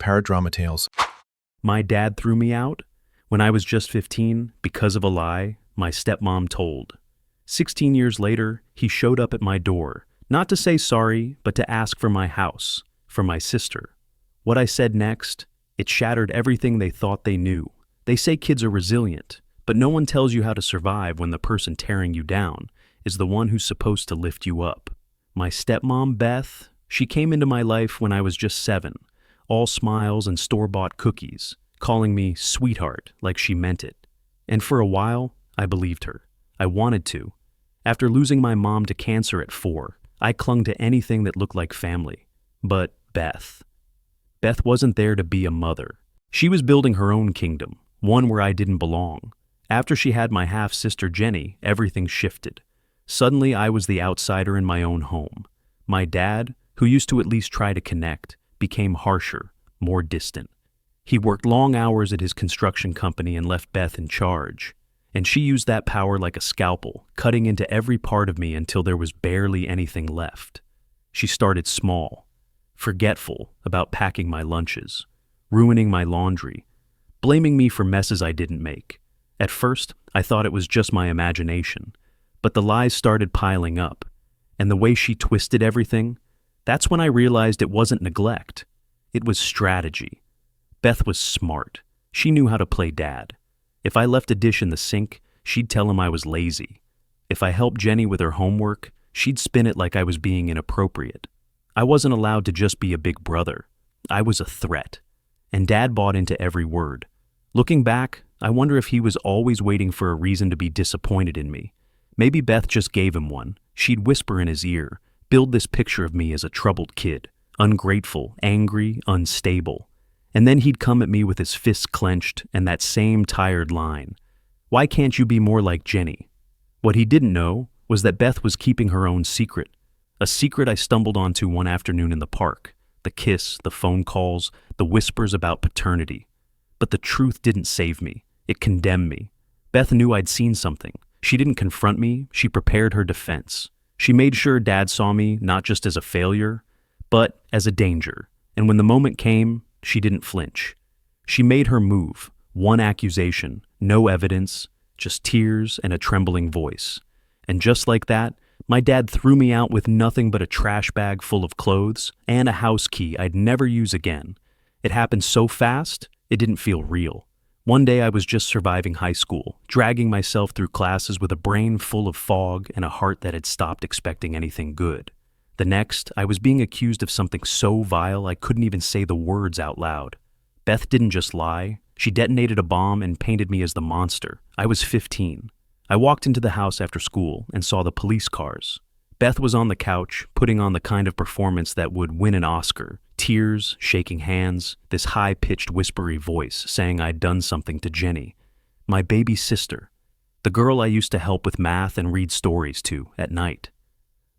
Paradrama Tales. My dad threw me out when I was just 15 because of a lie my stepmom told. 16 years later, he showed up at my door, not to say sorry, but to ask for my house, for my sister. What I said next, it shattered everything they thought they knew. They say kids are resilient, but no one tells you how to survive when the person tearing you down is the one who's supposed to lift you up. My stepmom, Beth, she came into my life when I was just 7, all smiles and store-bought cookies, calling me sweetheart like she meant it. And for a while, I believed her. I wanted to. After losing my mom to cancer at 4, I clung to anything that looked like family. But Beth wasn't there to be a mother. She was building her own kingdom, one where I didn't belong. After she had my half-sister Jenny, everything shifted. Suddenly, I was the outsider in my own home. My dad, who used to at least try to connect, became harsher, more distant. He worked long hours at his construction company and left Beth in charge. And she used that power like a scalpel, cutting into every part of me until there was barely anything left. She started small, forgetful about packing my lunches, ruining my laundry, blaming me for messes I didn't make. At first, I thought it was just my imagination, but the lies started piling up, and the way she twisted everything, that's when I realized it wasn't neglect. It was strategy. Beth was smart. She knew how to play dad. If I left a dish in the sink, she'd tell him I was lazy. If I helped Jenny with her homework, she'd spin it like I was being inappropriate. I wasn't allowed to just be a big brother. I was a threat. And Dad bought into every word. Looking back, I wonder if he was always waiting for a reason to be disappointed in me. Maybe Beth just gave him one. She'd whisper in his ear, build this picture of me as a troubled kid, ungrateful, angry, unstable. And then he'd come at me with his fists clenched and that same tired line. Why can't you be more like Jenny? What he didn't know was that Beth was keeping her own secret. A secret I stumbled onto one afternoon in the park. The kiss, the phone calls, the whispers about paternity. But the truth didn't save me. It condemned me. Beth knew I'd seen something. She didn't confront me. She prepared her defense. She made sure Dad saw me not just as a failure, but as a danger. And when the moment came, she didn't flinch. She made her move. One accusation, no evidence, just tears and a trembling voice. And just like that, my dad threw me out with nothing but a trash bag full of clothes and a house key I'd never use again. It happened so fast, it didn't feel real. One day I was just surviving high school, dragging myself through classes with a brain full of fog and a heart that had stopped expecting anything good. The next, I was being accused of something so vile I couldn't even say the words out loud. Beth didn't just lie. She detonated a bomb and painted me as the monster. I was 15. I walked into the house after school and saw the police cars. Beth was on the couch, putting on the kind of performance that would win an Oscar. Tears, shaking hands, this high-pitched whispery voice saying I'd done something to Jenny, my baby sister, the girl I used to help with math and read stories to at night.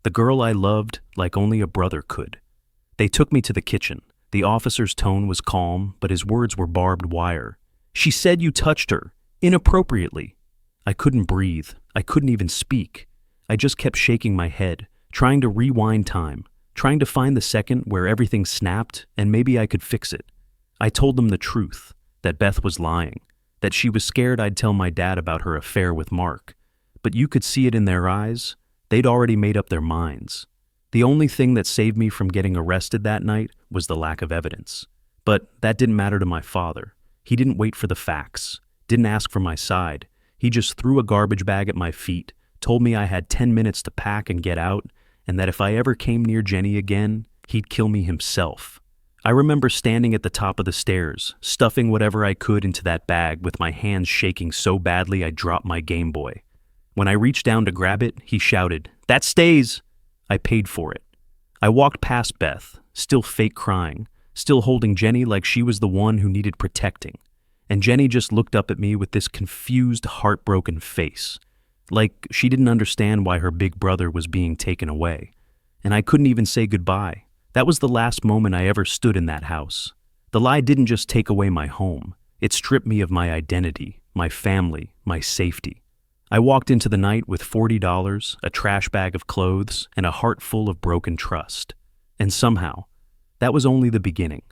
The girl I loved like only a brother could. They took me to the kitchen. The officer's tone was calm, but his words were barbed wire. She said you touched her, inappropriately. I couldn't breathe. I couldn't even speak. I just kept shaking my head, trying to rewind time, trying to find the second where everything snapped and maybe I could fix it. I told them the truth, that Beth was lying, that she was scared I'd tell my dad about her affair with Mark. But you could see it in their eyes. They'd already made up their minds. The only thing that saved me from getting arrested that night was the lack of evidence. But that didn't matter to my father. He didn't wait for the facts, didn't ask for my side. He just threw a garbage bag at my feet, told me I had 10 minutes to pack and get out, and that if I ever came near Jenny again, he'd kill me himself. I remember standing at the top of the stairs, stuffing whatever I could into that bag with my hands shaking so badly I dropped my Game Boy. When I reached down to grab it, he shouted, "That stays!" I paid for it. I walked past Beth, still fake crying, still holding Jenny like she was the one who needed protecting. And Jenny just looked up at me with this confused, heartbroken face, like she didn't understand why her big brother was being taken away. And I couldn't even say goodbye. That was the last moment I ever stood in that house. The lie didn't just take away my home. It stripped me of my identity, my family, my safety. I walked into the night with $40, a trash bag of clothes, and a heart full of broken trust. And somehow, that was only the beginning.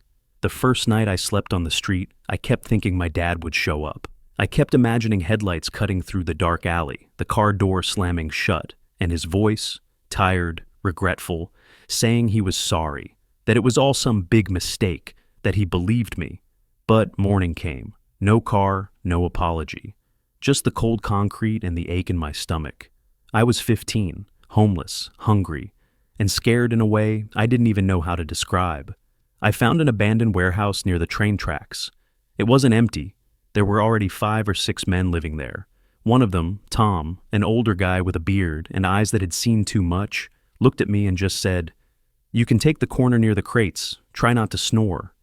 The The first night I slept on the street, I kept thinking my dad would show up. I kept imagining headlights cutting through the dark alley, the car door slamming shut, and his voice, tired, regretful, saying he was sorry, that it was all some big mistake, that he believed me. But morning came. No car, no apology. Just the cold concrete and the ache in my stomach. I was 15, homeless, hungry, and scared in a way I didn't even know how to describe. I found an abandoned warehouse near the train tracks. It wasn't empty. There were already 5 or 6 men living there. One of them, Tom, an older guy with a beard and eyes that had seen too much, looked at me and just said, "You can take the corner near the crates. Try not to snore."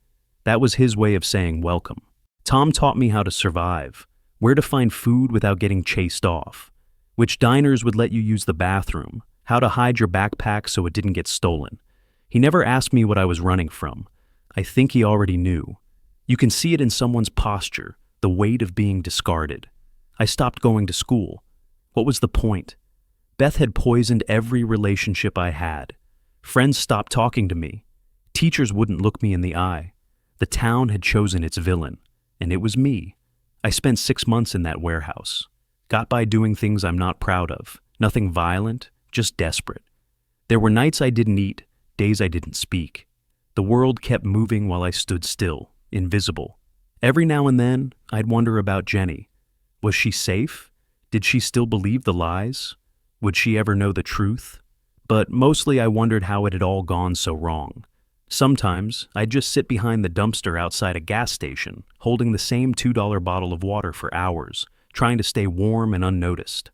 That was his way of saying welcome. Tom taught me how to survive, where to find food without getting chased off, which diners would let you use the bathroom, how to hide your backpack so it didn't get stolen. He never asked me what I was running from. I think he already knew. You can see it in someone's posture, the weight of being discarded. I stopped going to school. What was the point? Beth had poisoned every relationship I had. Friends stopped talking to me. Teachers wouldn't look me in the eye. The town had chosen its villain, and it was me. I spent 6 months in that warehouse. Got by doing things I'm not proud of. Nothing violent, just desperate. There were nights I didn't eat, days I didn't speak. The world kept moving while I stood still, invisible. Every now and then, I'd wonder about Jenny. Was she safe? Did she still believe the lies? Would she ever know the truth? But mostly I wondered how it had all gone so wrong. Sometimes, I'd just sit behind the dumpster outside a gas station, holding the same $2 bottle of water for hours, trying to stay warm and unnoticed.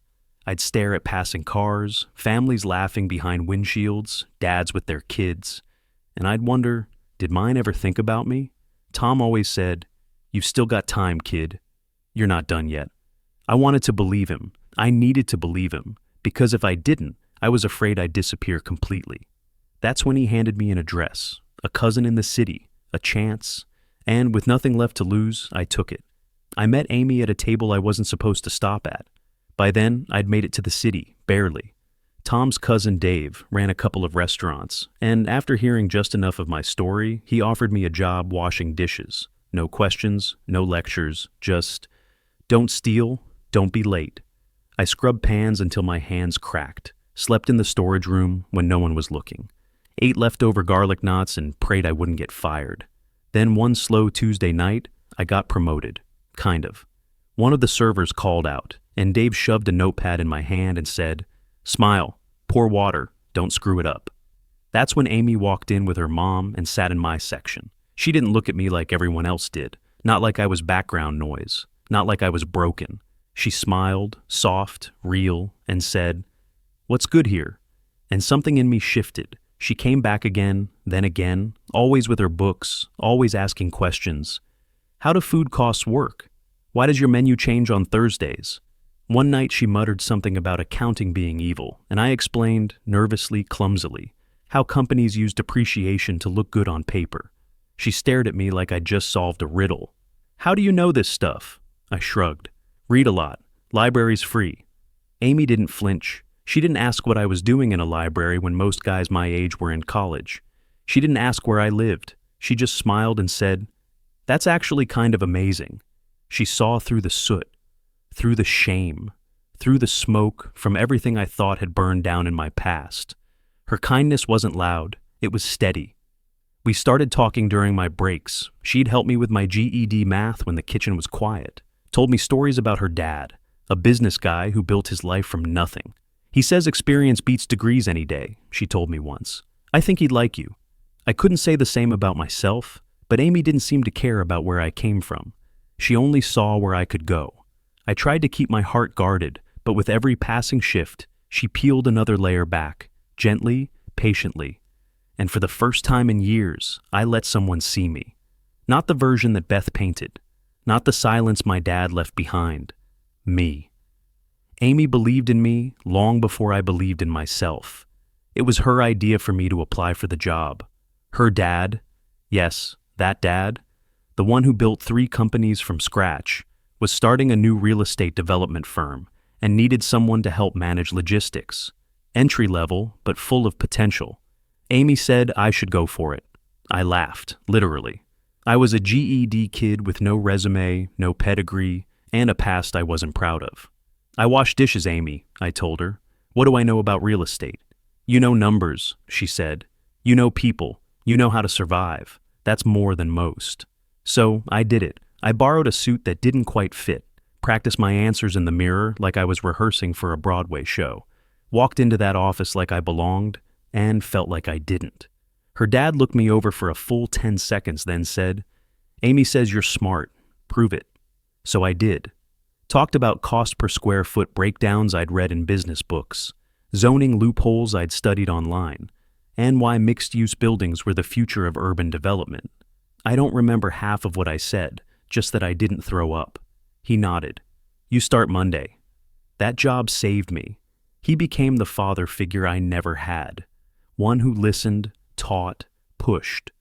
I'd stare at passing cars, families laughing behind windshields, dads with their kids, and I'd wonder, did mine ever think about me? Tom always said, "You've still got time, kid. You're not done yet." I wanted to believe him. I needed to believe him, because if I didn't, I was afraid I'd disappear completely. That's when he handed me an address, a cousin in the city, a chance, and with nothing left to lose, I took it. I met Amy at a table I wasn't supposed to stop at. By then, I'd made it to the city, barely. Tom's cousin Dave ran a couple of restaurants, and after hearing just enough of my story, he offered me a job washing dishes. No questions, no lectures, just, don't steal, don't be late. I scrubbed pans until my hands cracked, slept in the storage room when no one was looking, ate leftover garlic knots and prayed I wouldn't get fired. Then one slow Tuesday night, I got promoted. Kind of. One of the servers called out, and Dave shoved a notepad in my hand and said, "Smile, pour water, don't screw it up." That's when Amy walked in with her mom and sat in my section. She didn't look at me like everyone else did, not like I was background noise, not like I was broken. She smiled, soft, real, and said, "What's good here?" And something in me shifted. She came back again, then again, always with her books, always asking questions. How do food costs work? Why does your menu change on Thursdays? One night she muttered something about accounting being evil, and I explained, nervously, clumsily, how companies use depreciation to look good on paper. She stared at me like I'd just solved a riddle. "How do you know this stuff?" I shrugged. "Read a lot. Library's free." Amy didn't flinch. She didn't ask what I was doing in a library when most guys my age were in college. She didn't ask where I lived. She just smiled and said, "That's actually kind of amazing." She saw through the soot, through the shame, through the smoke from everything I thought had burned down in my past. Her kindness wasn't loud. It was steady. We started talking during my breaks. She'd help me with my GED math when the kitchen was quiet. Told me stories about her dad, a business guy who built his life from nothing. "He says experience beats degrees any day," she told me once. "I think he'd like you." I couldn't say the same about myself, but Amy didn't seem to care about where I came from. She only saw where I could go. I tried to keep my heart guarded, but with every passing shift, she peeled another layer back, gently, patiently. And for the first time in years, I let someone see me. Not the version that Beth painted. Not the silence my dad left behind. Me. Amy believed in me long before I believed in myself. It was her idea for me to apply for the job. Her dad, yes, that dad, the one who built 3 companies from scratch, was starting a new real estate development firm and needed someone to help manage logistics. Entry level, but full of potential. Amy said I should go for it. I laughed, literally. I was a GED kid with no resume, no pedigree, and a past I wasn't proud of. I wash dishes, Amy, I told her. What do I know about real estate? You know numbers, she said. You know people. You know how to survive. That's more than most. So I did it. I borrowed a suit that didn't quite fit, practiced my answers in the mirror like I was rehearsing for a Broadway show, walked into that office like I belonged, and felt like I didn't. Her dad looked me over for a full 10 seconds, then said, Amy says you're smart. Prove it. So I did. Talked about cost per square foot breakdowns I'd read in business books, zoning loopholes I'd studied online, and why mixed-use buildings were the future of urban development. I don't remember half of what I said, just that I didn't throw up. He nodded. You start Monday. That job saved me. He became the father figure I never had. One who listened, taught, pushed.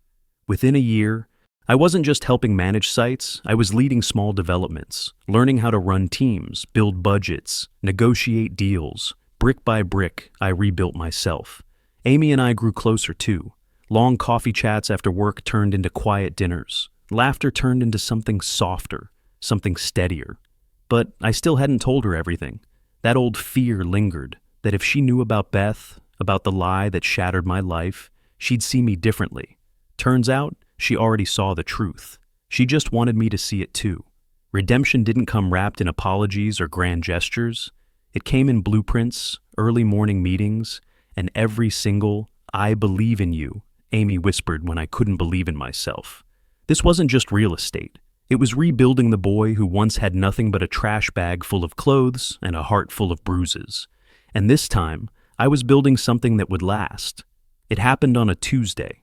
Within a year, I wasn't just helping manage sites, I was leading small developments, learning how to run teams, build budgets, negotiate deals. Brick by brick, I rebuilt myself. Amy and I grew closer too. Long coffee chats after work turned into quiet dinners. Laughter turned into something softer, something steadier. But I still hadn't told her everything. That old fear lingered, that if she knew about Beth, about the lie that shattered my life, she'd see me differently. Turns out, she already saw the truth. She just wanted me to see it too. Redemption didn't come wrapped in apologies or grand gestures. It came in blueprints, early morning meetings, and every single, I believe in you, Amy whispered when I couldn't believe in myself. This wasn't just real estate. It was rebuilding the boy who once had nothing but a trash bag full of clothes and a heart full of bruises. And this time, I was building something that would last. It happened on a Tuesday.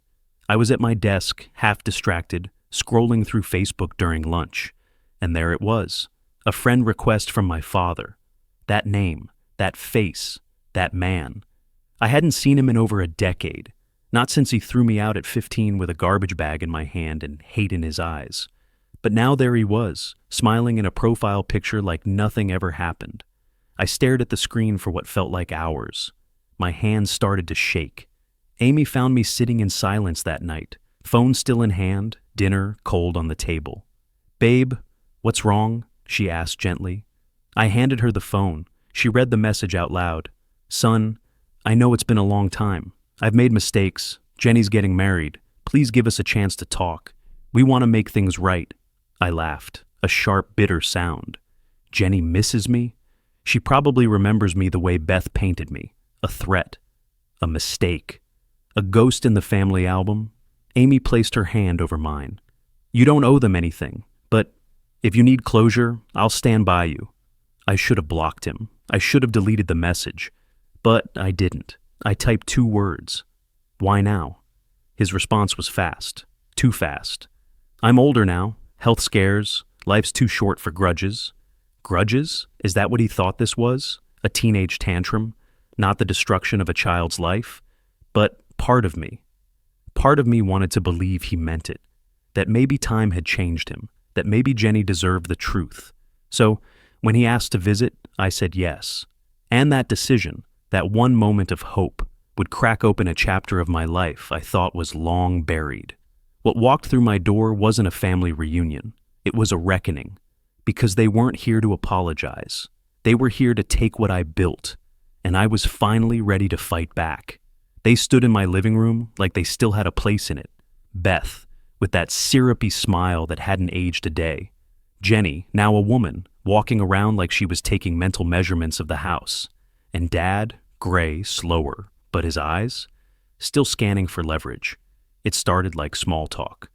I was at my desk, half distracted, scrolling through Facebook during lunch. And there it was, a friend request from my father. That name, that face, that man. I hadn't seen him in over a decade. Not since he threw me out at 15 with a garbage bag in my hand and hate in his eyes. But now there he was, smiling in a profile picture like nothing ever happened. I stared at the screen for what felt like hours. My hands started to shake. Amy found me sitting in silence that night, phone still in hand, dinner cold on the table. Babe, what's wrong? She asked gently. I handed her the phone. She read the message out loud. Son, I know it's been a long time. I've made mistakes. Jenny's getting married. Please give us a chance to talk. We want to make things right. I laughed, a sharp, bitter sound. Jenny misses me? She probably remembers me the way Beth painted me. A threat. A mistake. A ghost in the family album. Amy placed her hand over mine. You don't owe them anything, but if you need closure, I'll stand by you. I should have blocked him. I should have deleted the message. But I didn't. I typed 2 words. Why now? His response was fast. Too fast. I'm older now. Health scares. Life's too short for grudges. Grudges? Is that what he thought this was? A teenage tantrum? Not the destruction of a child's life? But part of me wanted to believe he meant it. That maybe time had changed him. That maybe Jenny deserved the truth. So, when he asked to visit, I said yes. And that decision, that one moment of hope, would crack open a chapter of my life I thought was long buried. What walked through my door wasn't a family reunion. It was a reckoning. Because they weren't here to apologize. They were here to take what I built. And I was finally ready to fight back. They stood in my living room like they still had a place in it. Beth, with that syrupy smile that hadn't aged a day. Jenny, now a woman, walking around like she was taking mental measurements of the house. And Dad, gray, slower, but his eyes? Still scanning for leverage. It started like small talk.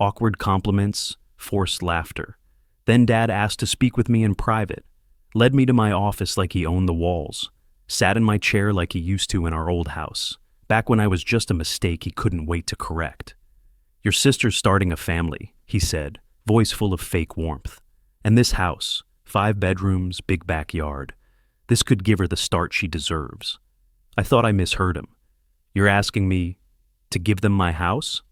Awkward compliments, forced laughter. Then Dad asked to speak with me in private. Led me to my office like he owned the walls. Sat in my chair like he used to in our old house. Back when I was just a mistake he couldn't wait to correct. Your sister's starting a family, he said, voice full of fake warmth. And this house, 5 bedrooms, big backyard. This could give her the start she deserves. I thought I misheard him. You're asking me to give them my house?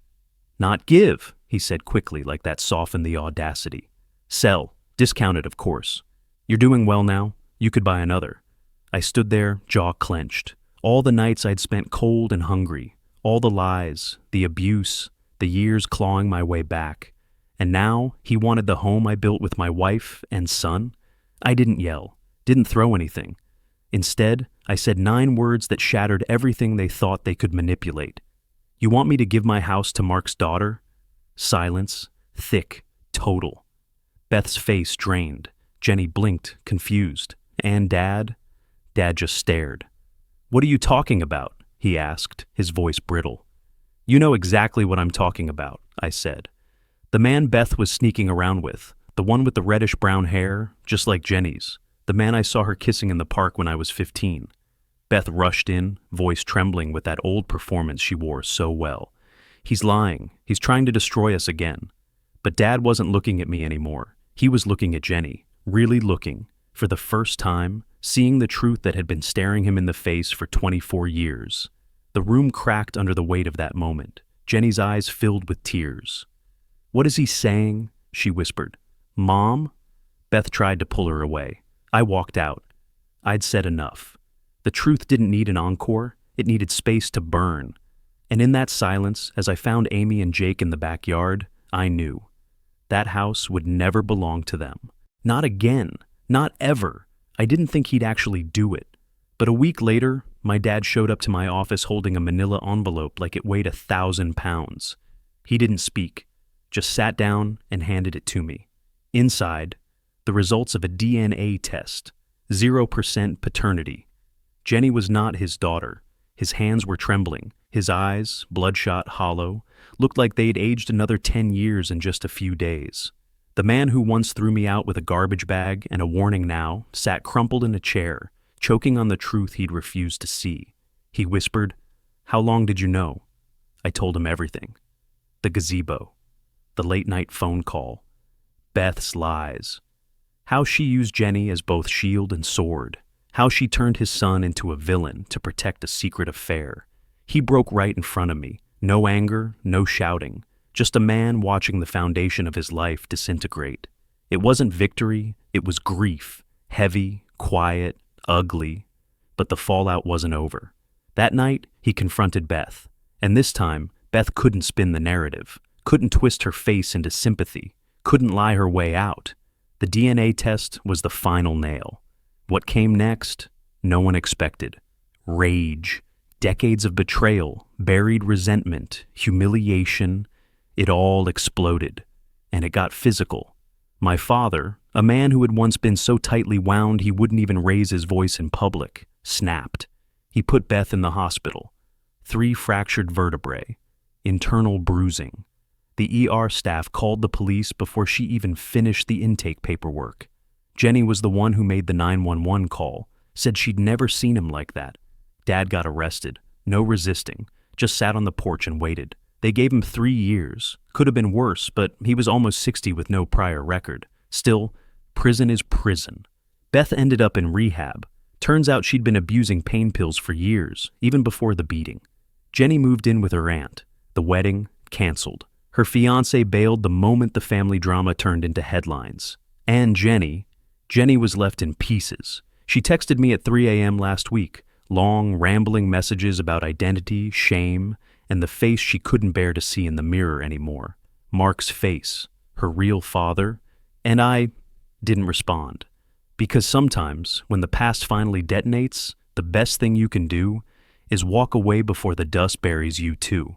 Not give, he said quickly like that softened the audacity. Sell. Discounted, of course. You're doing well now. You could buy another. I stood there, jaw clenched. All the nights I'd spent cold and hungry. All the lies, the abuse, the years clawing my way back. And now he wanted the home I built with my wife and son? I didn't yell, didn't throw anything. Instead, I said 9 words that shattered everything they thought they could manipulate. You want me to give my house to Mark's daughter? Silence, thick, total. Beth's face drained. Jenny blinked, confused. And Dad? Dad just stared. What are you talking about? He asked, his voice brittle. You know exactly what I'm talking about, I said. The man Beth was sneaking around with, the one with the reddish-brown hair, just like Jenny's, the man I saw her kissing in the park when I was 15. Beth rushed in, voice trembling with that old performance she wore so well. He's lying. He's trying to destroy us again. But Dad wasn't looking at me anymore. He was looking at Jenny, really looking, for the first time, seeing the truth that had been staring him in the face for 24 years. The room cracked under the weight of that moment. Jenny's eyes filled with tears. What is he saying? She whispered. Mom? Beth tried to pull her away. I walked out. I'd said enough. The truth didn't need an encore. It needed space to burn. And in that silence, as I found Amy and Jake in the backyard, I knew. That house would never belong to them. Not again. Not ever. I didn't think he'd actually do it. But a week later, my dad showed up to my office holding a manila envelope like it weighed 1,000 pounds. He didn't speak, just sat down and handed it to me. Inside, the results of a DNA test, 0% paternity. Jenny was not his daughter. His hands were trembling. His eyes, bloodshot, hollow, looked like they'd aged another 10 years in just a few days. The man who once threw me out with a garbage bag and a warning now sat crumpled in a chair, choking on the truth he'd refused to see. He whispered, "How long did you know?" I told him everything. The gazebo, the late-night phone call, Beth's lies, how she used Jenny as both shield and sword, how she turned his son into a villain to protect a secret affair. He broke right in front of me, no anger, no shouting, just a man watching the foundation of his life disintegrate. It wasn't victory, it was grief, heavy, quiet, ugly, but the fallout wasn't over. That night, he confronted Beth, and this time, Beth couldn't spin the narrative, couldn't twist her face into sympathy, couldn't lie her way out. The DNA test was the final nail. What came next? No one expected. Rage, decades of betrayal, buried resentment, humiliation. It all exploded, and it got physical. My father, a man who had once been so tightly wound he wouldn't even raise his voice in public, snapped. He put Beth in the hospital. 3 fractured vertebrae, internal bruising. The ER staff called the police before she even finished the intake paperwork. Jenny was the one who made the 911 call, said she'd never seen him like that. Dad got arrested, no resisting, just sat on the porch and waited. They gave him 3 years. Could have been worse, but he was almost 60 with no prior record. Still, prison is prison. Beth ended up in rehab. Turns out she'd been abusing pain pills for years, even before the beating. Jenny moved in with her aunt. The wedding, canceled. Her fiancé bailed the moment the family drama turned into headlines. And Jenny was left in pieces. She texted me at 3 a.m. last week, long, rambling messages about identity, shame, and the face she couldn't bear to see in the mirror anymore. Mark's face, her real father, and I didn't respond. Because sometimes, when the past finally detonates, the best thing you can do is walk away before the dust buries you too.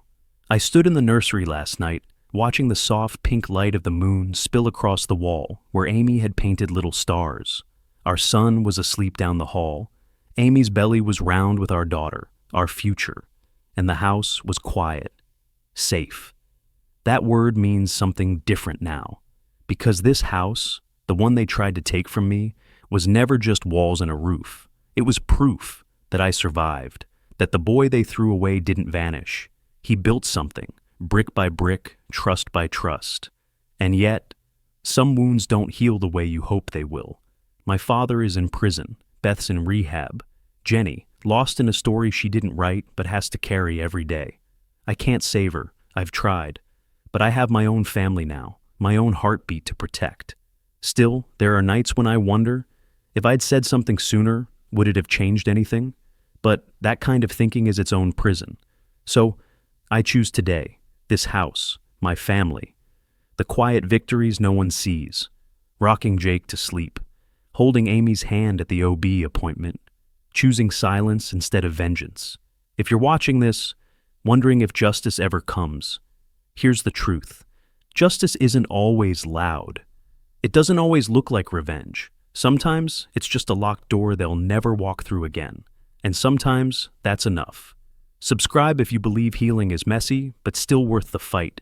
I stood in the nursery last night, watching the soft pink light of the moon spill across the wall where Amy had painted little stars. Our son was asleep down the hall. Amy's belly was round with our daughter, our future, and the house was quiet, safe. That word means something different now, because this house, the one they tried to take from me, was never just walls and a roof. It was proof that I survived, that the boy they threw away didn't vanish. He built something, brick by brick, trust by trust. And yet, some wounds don't heal the way you hope they will. My father is in prison, Beth's in rehab. Jenny, lost in a story she didn't write but has to carry every day. I can't save her, I've tried. But I have my own family now, my own heartbeat to protect. Still, there are nights when I wonder, if I'd said something sooner, would it have changed anything? But that kind of thinking is its own prison. So, I choose today, this house, my family. The quiet victories no one sees. Rocking Jake to sleep. Holding Amy's hand at the OB appointment. Choosing silence instead of vengeance. If you're watching this, wondering if justice ever comes, here's the truth. Justice isn't always loud. It doesn't always look like revenge. Sometimes it's just a locked door they'll never walk through again. And sometimes that's enough. Subscribe if you believe healing is messy, but still worth the fight.